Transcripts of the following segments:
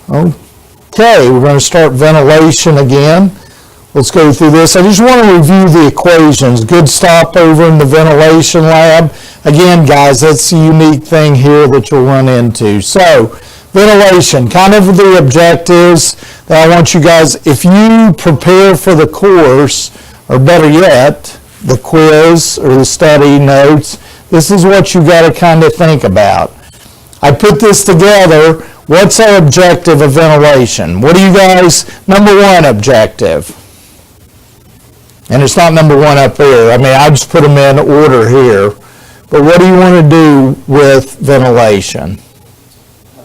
Okay, we're going to start ventilation again. Let's go through this. I just want to review the equations. Good stopover in the ventilation lab. Again, guys, that's the unique thing here that you'll run into. So, ventilation, kind of the objectives that I want you guys, if you prepare for the course, or better yet, the quiz or the study notes, this is what you got to kind of think about. I put this together. What's our objective of ventilation? What do you guys, number one objective? And it's not number one up there. I mean, I just put them in order here. But what do you want to do with ventilation?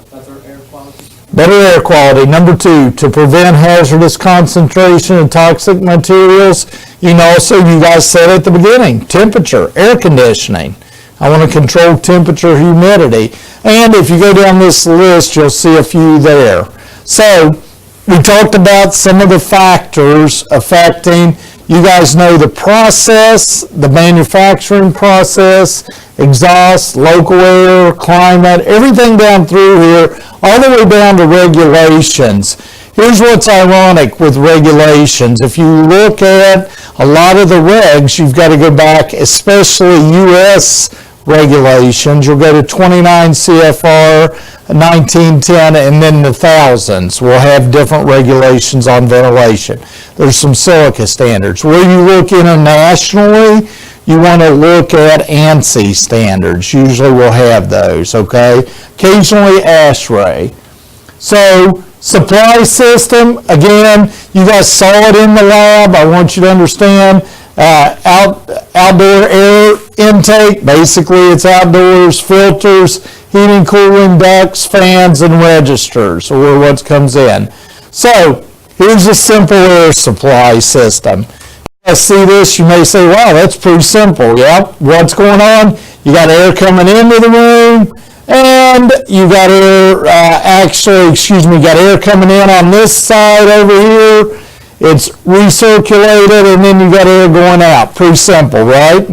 Better air quality. Better air quality. Number two, to prevent hazardous concentration of toxic materials. You know, also, you guys said at the beginning, temperature, air conditioning. I want to control temperature, humidity. And if you go down this list, you'll see a few there. So, we talked about some of the factors affecting, you guys know the process, the manufacturing process, exhaust, local air, climate, everything down through here, all the way down to regulations. Here's what's ironic with regulations. If you look at a lot of the regs, you've got to go back, especially U.S. regulations. You'll go to 29 CFR, 1910, and then the thousands will have different regulations on ventilation. There's some silica standards. Where you look internationally, you want to look at ANSI standards. Usually we'll have those, okay? Occasionally ASHRAE. So, supply system, again, you guys saw it in the lab. I want you to understand outdoor air intake, basically it's outdoors, filters, heating, cooling, ducts, fans, and registers, or what comes in. So, here's a simple air supply system. You guys see this, you may say, wow, that's pretty simple. Yep, what's going on? You got air coming into the room, and you got air, got air coming in on this side over here. It's recirculated, and then you got air going out. Pretty simple, right?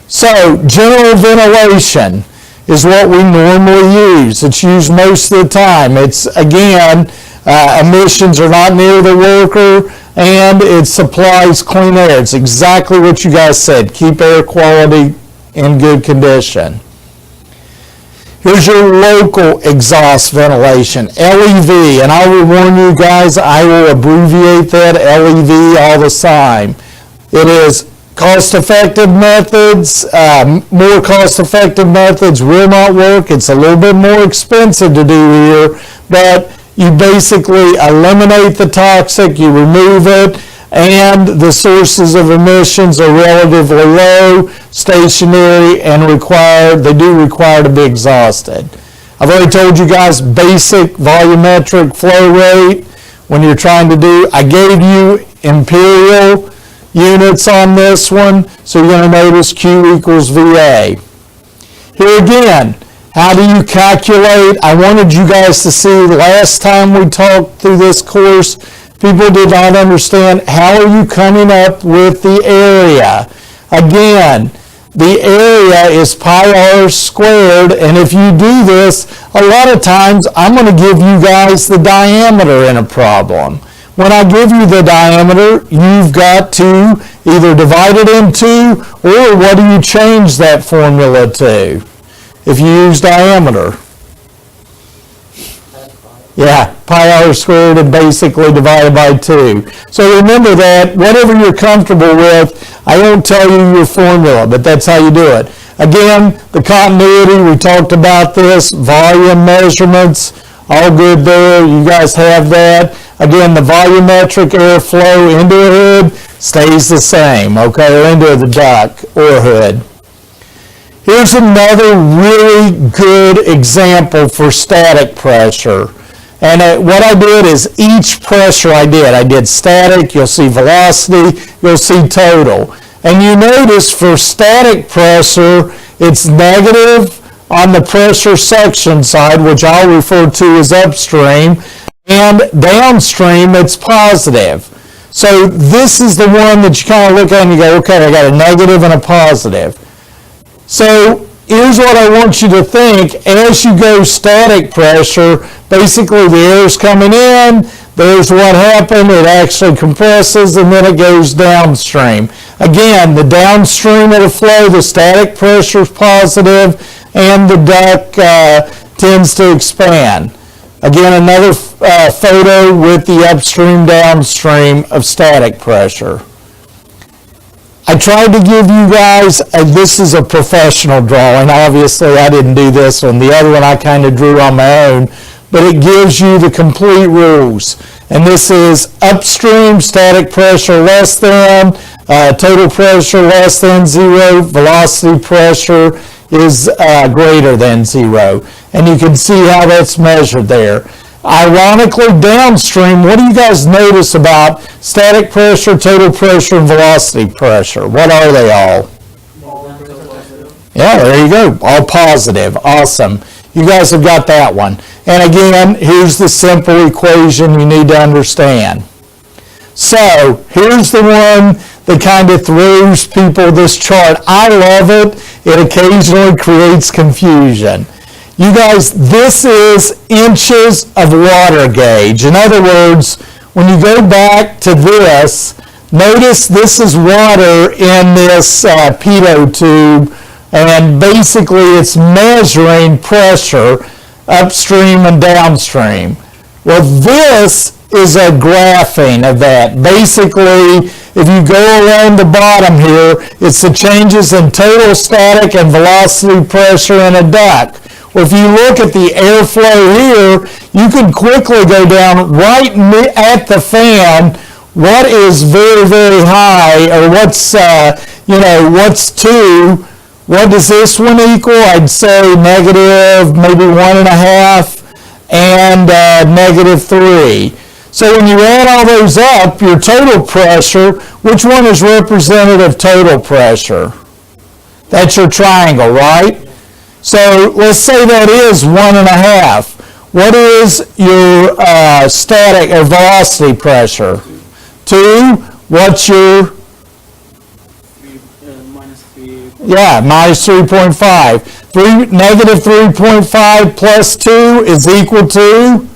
So, general ventilation is what we normally use. It's used most of the time. It's, again, emissions are not near the worker, and it supplies clean air. It's exactly what you guys said. Keep air quality in good condition. Here's your local exhaust ventilation, LEV, and I will warn you guys, I will abbreviate that LEV all the time. It is cost-effective methods, more cost-effective methods will not work. It's a little bit more expensive to do here, but you basically eliminate the toxic, you remove it, and the sources of emissions are relatively low, stationary, and they do require to be exhausted. I've already told you guys basic volumetric flow rate when you're trying to do, I gave you imperial units on this one, so you're going to notice Q equals VA. Here again, how do you calculate? I wanted you guys to see last time we talked through this course, people did not understand how are you coming up with the area. Again, the area is pi r squared, and if you do this, a lot of times I'm going to give you guys the diameter in a problem. When I give you the diameter, you've got to either divide it into, or what do you change that formula to if you use diameter? Yeah, pi r squared and basically divided by 2. So remember that, whatever you're comfortable with, I won't tell you your formula, but that's how you do it. Again, the continuity, we talked about this, volume measurements, all good there, you guys have that. Again, the volumetric airflow into a hood stays the same, okay, or into the duct or hood. Here's another really good example for static pressure. And what I did is each pressure I did static, you'll see velocity, you'll see total. And you notice for static pressure, it's negative on the pressure suction side, which I'll refer to as upstream, and downstream it's positive. So this is the one that you kind of look at and you go, okay, I got a negative and a positive. So here's what I want you to think. As you go static pressure, basically the air's coming in, there's what happened, it actually compresses, and then it goes downstream. Again, the downstream of the flow, the static pressure is positive, and the duct tends to expand. Again, another photo with the upstream, downstream of static pressure. I tried to give you guys, this is a professional drawing. Obviously, I didn't do this one. The other one I kind of drew on my own. But it gives you the complete rules. And this is upstream, static pressure less than, total pressure less than 0, velocity pressure is greater than 0. And you can see how that's measured there. Ironically, downstream, what do you guys notice about static pressure, total pressure, and velocity pressure? What are they all? Yeah, there you go. All positive. Awesome. You guys have got that one. And again, here's the simple equation you need to understand. So, here's the one that kind of throws people this chart. I love it. It occasionally creates confusion. You guys, this is inches of water gauge. In other words, when you go back to this, notice this is water in this pitot tube, and basically it's measuring pressure upstream and downstream. Well, this is a graphing of that. Basically, if you go along the bottom here, it's the changes in total static and velocity pressure in a duct. Well, if you look at the airflow here, you can quickly go down right at the fan. What is very, very high, or what's, what's 2? What does this one equal? I'd say negative, maybe 1.5, and negative 3. So when you add all those up, your total pressure, which one is representative of total pressure? That's your triangle, right? So let's say that is 1.5. What is your static or velocity pressure? 2. What's your? Minus 3. Yeah, minus 3.5. Negative 3.5 plus 2 is equal to?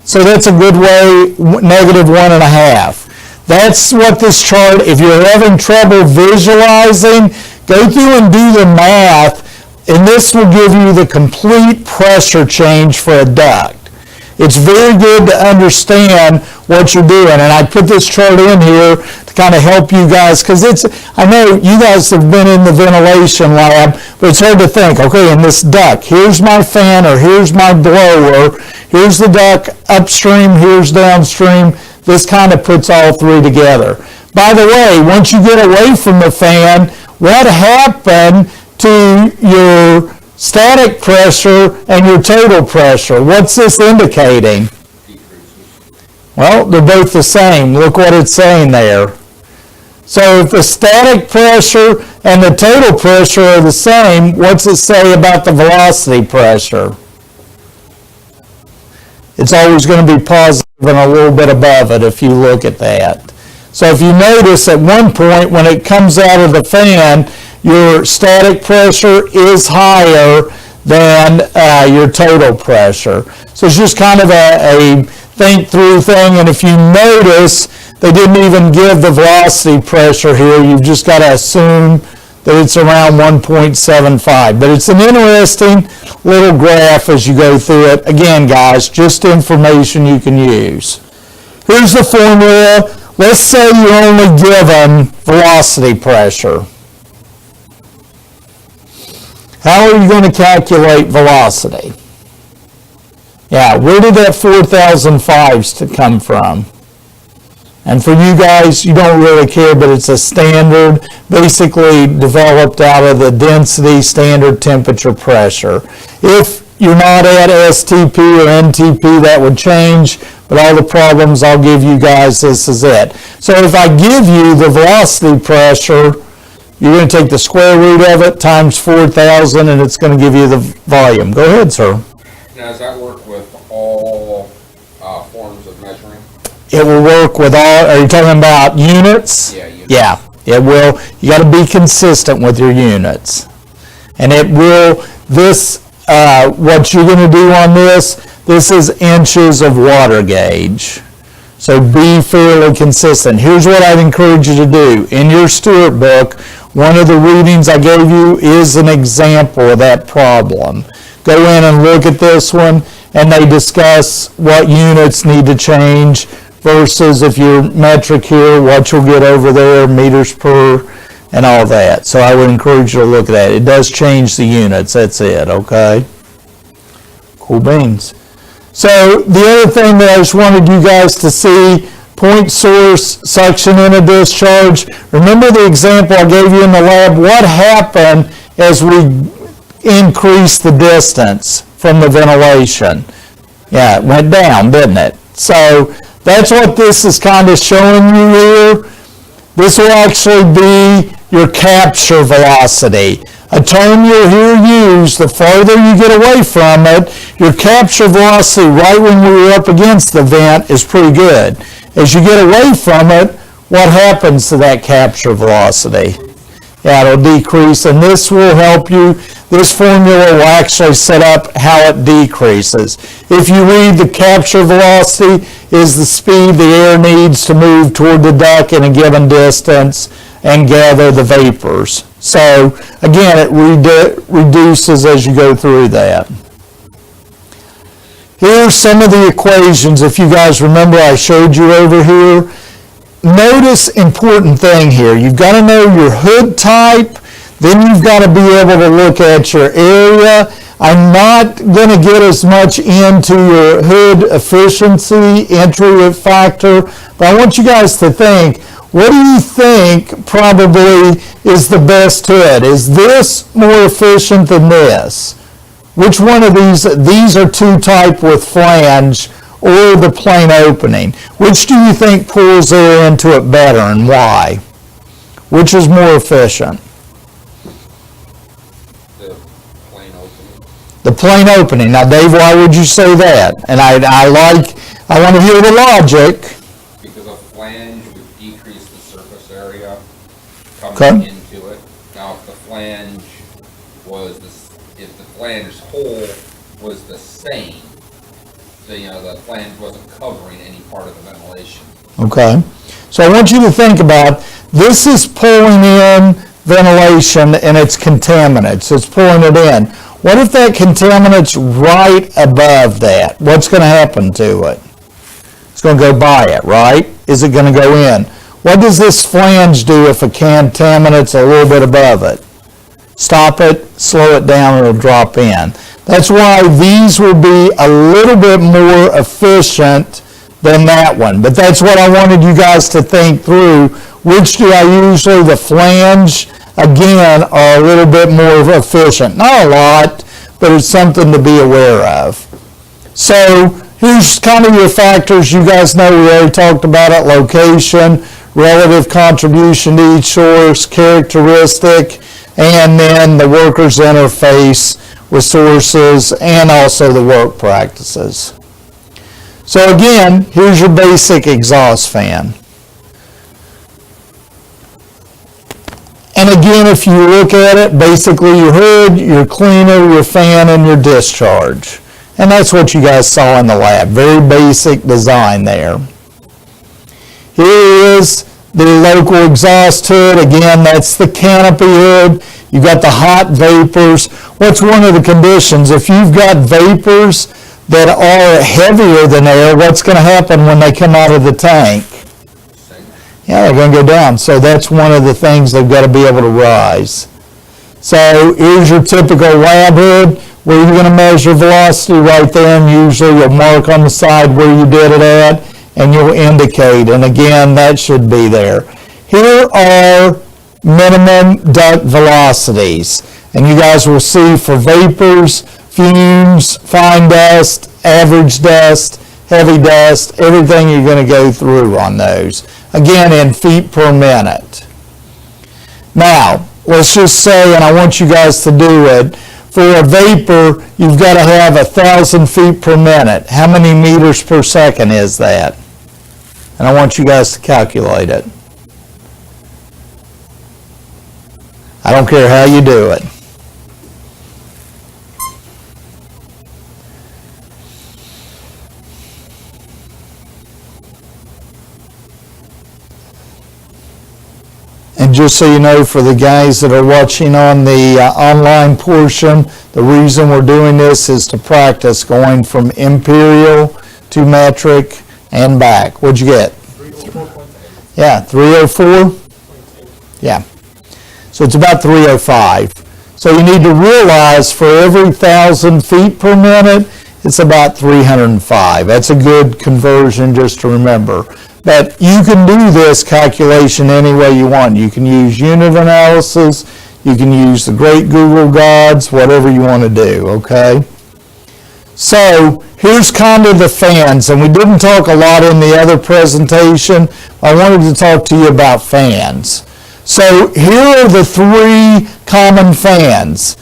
So that's a good way, negative 1.5. That's what this chart, if you're having trouble visualizing, go through and do the math. And this will give you the complete pressure change for a duct. It's very good to understand what you're doing. And I put this chart in here to kind of help you guys, because I know you guys have been in the ventilation lab, but it's hard to think, okay, in this duct, here's my fan or here's my blower, here's the duct upstream, here's downstream. This kind of puts all three together. By the way, once you get away from the fan, what happened to your static pressure and your total pressure? What's this indicating? Well, they're both the same. Look what it's saying there. So if the static pressure and the total pressure are the same, what's it say about the velocity pressure? It's always going to be positive and a little bit above it if you look at that. So if you notice at one point when it comes out of the fan, your static pressure is higher than your total pressure. So it's just kind of a think through thing. And if you notice, they didn't even give the velocity pressure here. You've just got to assume that it's around 1.75. But it's an interesting little graph as you go through it. Again, guys, just information you can use. Here's the formula. Let's say you're only given velocity pressure. How are you going to calculate velocity? Yeah, where did that 4,005s to come from? And for you guys, you don't really care, but it's a standard, basically developed out of the density, standard temperature, pressure. If you're not at STP or NTP, that would change, but all the problems I'll give you guys, this is it. So if I give you the velocity pressure, you're going to take the square root of it times 4,000, and it's going to give you the volume. Go ahead, sir. Now, does that work with all forms of measuring? It will work with all, are you talking about units? Yeah, units. Yeah, it will. You got to be consistent with your units. And it will, what you're going to do on this is inches of water gauge. So be fairly consistent. Here's what I'd encourage you to do. In your Stewart book, one of the readings I gave you is an example of that problem. Go in and look at this one, and they discuss what units need to change versus if you're metric here, what you'll get over there, meters per, and all that. So I would encourage you to look at that. It does change the units, that's it, okay? Cool beans. So the other thing that I just wanted you guys to see, point source, suction in a discharge. Remember the example I gave you in the lab? What happened as we increased the distance from the ventilation? Yeah, it went down, didn't it? So that's what this is kind of showing you here. This will actually be your capture velocity. A term you'll hear used, the farther you get away from it, your capture velocity right when you're up against the vent is pretty good. As you get away from it, what happens to that capture velocity? Yeah, it'll decrease, and this will help you. This formula will actually set up how it decreases. If you read the capture velocity is the speed the air needs to move toward the duct in a given distance and gather the vapors. So again, it reduces as you go through that. Here's some of the equations. If you guys remember, I showed you over here. Notice important thing here. You've got to know your hood type. Then you've got to be able to look at your area. I'm not going to get as much into your hood efficiency, entry factor, but I want you guys to think, what do you think probably is the best hood? Is this more efficient than this? Which one of these are two-type with flange or the plain opening? Which do you think pulls air into it better and why? Which is more efficient? The plain opening. The plain opening. Now, Dave, why would you say that? And I want to hear the logic. Because a flange would decrease the surface area Okay. coming into it. Now, if the flange hole was the same, so, the flange wasn't covering any part of the ventilation. Okay. So I want you to think about, this is pulling in ventilation and it's contaminants. It's pulling it in. What if that contaminant's right above that? What's going to happen to it? It's going to go by it, right? Is it going to go in? What does this flange do if a contaminant's a little bit above it? Stop it, slow it down, and it'll drop in. That's why these will be a little bit more efficient than that one. But that's what I wanted you guys to think through. Which do I usually, the flange, again, are a little bit more efficient. Not a lot, but it's something to be aware of. So here's kind of your factors. You guys know we already talked about it. Location, relative contribution to each source, characteristic, and then the worker's interface with sources and also the work practices. So again, here's your basic exhaust fan. And again, if you look at it, basically your hood, your cleaner, your fan, and your discharge. And that's what you guys saw in the lab. Very basic design there. Here is the local exhaust hood. Again, that's the canopy hood. You've got the hot vapors. What's one of the conditions? If you've got vapors that are heavier than air, what's going to happen when they come out of the tank? Yeah, they're going to go down. So that's one of the things they've got to be able to rise. So here's your typical lab hood where you're going to measure velocity right there, and usually you'll mark on the side where you did it at, and you'll indicate. And again, that should be there. Here are minimum duct velocities. And you guys will see for vapors, fumes, fine dust, average dust, heavy dust, everything you're going to go through on those. Again, in feet per minute. Now, let's just say, and I want you guys to do it, for a vapor, you've got to have 1,000 feet per minute. How many meters per second is that? And I want you guys to calculate it. I don't care how you do it. And just so you know, for the guys that are watching on the online portion, the reason we're doing this is to practice going from imperial to metric and back. What'd you get? 304.8. Yeah, 304? Yeah. So it's about 305. So you need to realize for every 1,000 feet per minute, it's about 305. That's a good conversion just to remember. But you can do this calculation any way you want. You can use unit analysis, you can use the great Google gods, whatever you want to do, okay? So here's kind of the fans, and we didn't talk a lot in the other presentation. I wanted to talk to you about fans. So here are the 3 common fans.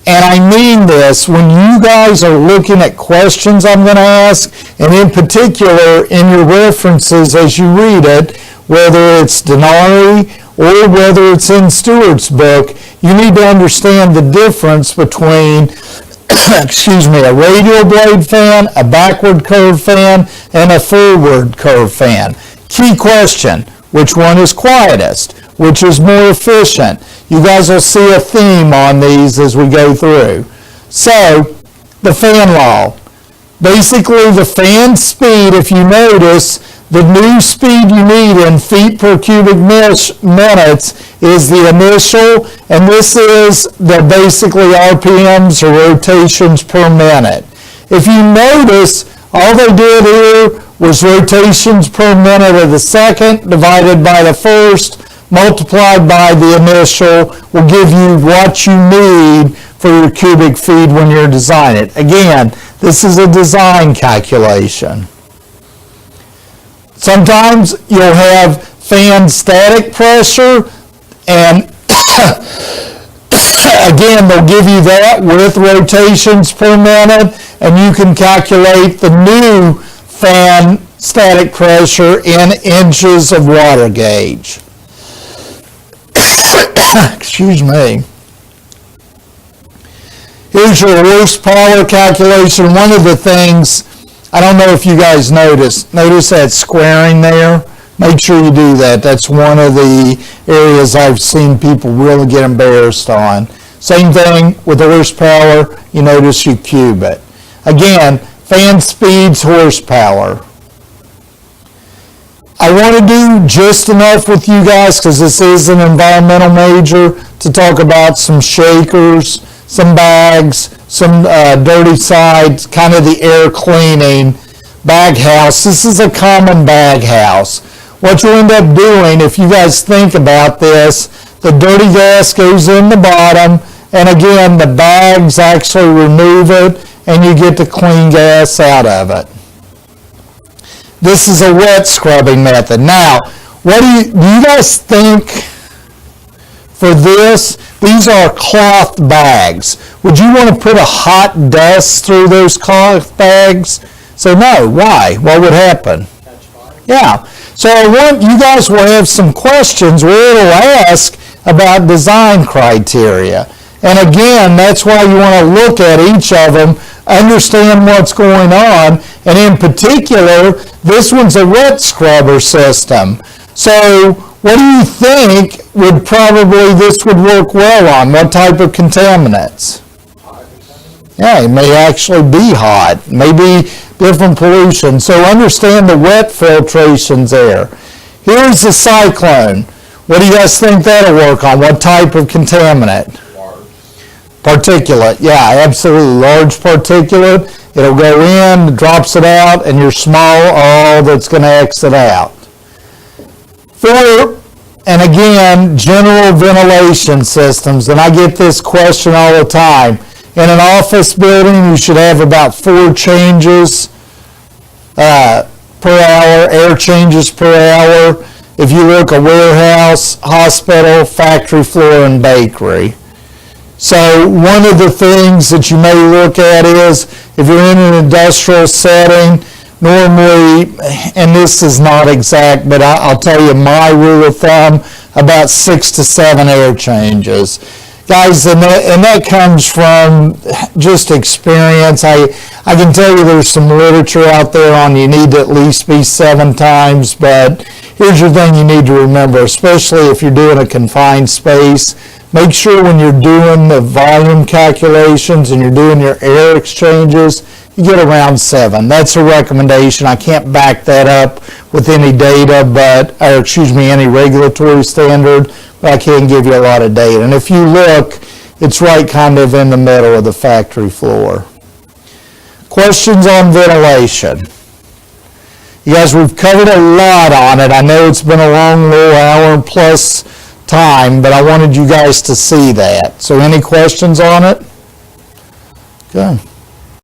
And I mean this, when you guys are looking at questions I'm going to ask, and in particular in your references as you read it, whether it's Denari or whether it's in Stewart's book, you need to understand the difference between, excuse me, a radial blade fan, a backward curve fan, and a forward curve fan. Key question, which one is quietest? Which is more efficient? You guys will see a theme on these as we go through. So, the fan law. Basically, the fan speed, if you notice, the new speed you need in feet per cubic minutes is the initial, and this is the basically RPMs or rotations per minute. If you notice, all they did here was rotations per minute of the second divided by the first, multiplied by the initial, will give you what you need for your cubic feet when you're designing it. Again, this is a design calculation. Sometimes you'll have fan static pressure, and again, they'll give you that with rotations per minute, and you can calculate the new fan static pressure in inches of water gauge. Excuse me. Here's your horsepower calculation. One of the things, I don't know if you guys notice that squaring there? Make sure you do that. That's one of the areas I've seen people really get embarrassed on. Same thing with horsepower, you notice you cube it. Again, fan speeds, horsepower. I want to do just enough with you guys, because this is an environmental major, to talk about some shakers, some bags, some dirty sides, kind of the air cleaning. Bag house, this is a common bag house. What you end up doing, if you guys think about this, the dirty gas goes in the bottom, and again, the bags actually remove it, and you get the clean gas out of it. This is a wet scrubbing method. Now, what do you guys think for this? These are cloth bags. Would you want to put a hot dust through those cloth bags? So no, why? What would happen? Catch fire. Yeah. So I want you guys will have some questions where it'll ask about design criteria. And again, that's why you want to look at each of them, understand what's going on, and in particular, this one's a wet scrubber system. So what do you think would probably this would work well on? What type of contaminants? Yeah, it may actually be hot, maybe different pollution. So understand the wet filtrations there. Here's the cyclone. What do you guys think that'll work on? What type of contaminant? Particulate, yeah, absolutely. Large particulate. It'll go in, drops it out, and your small all that's going to exit out. 4, and again, general ventilation systems. And I get this question all the time. In an office building, you should have about 4 changes per hour, air changes per hour. If you look at warehouse, hospital, factory floor, and bakery. So one of the things that you may look at is, if you're in an industrial setting, normally, and this is not exact, but I'll tell you my rule of thumb, about 6 to 7 air changes. Guys, and that comes from just experience. I can tell you there's some literature out there on you need to at least be 7 times, but here's your thing you need to remember, especially if you're doing a confined space. Make sure when you're doing the volume calculations and you're doing your air exchanges, you get around 7. That's a recommendation. I can't back that up with any data, any regulatory standard, but I can give you a lot of data. And if you look, it's right kind of in the middle of the factory floor. Questions on ventilation? You guys, we've covered a lot on it. I know it's been a long little hour and plus time, but I wanted you guys to see that. So any questions on it? Okay.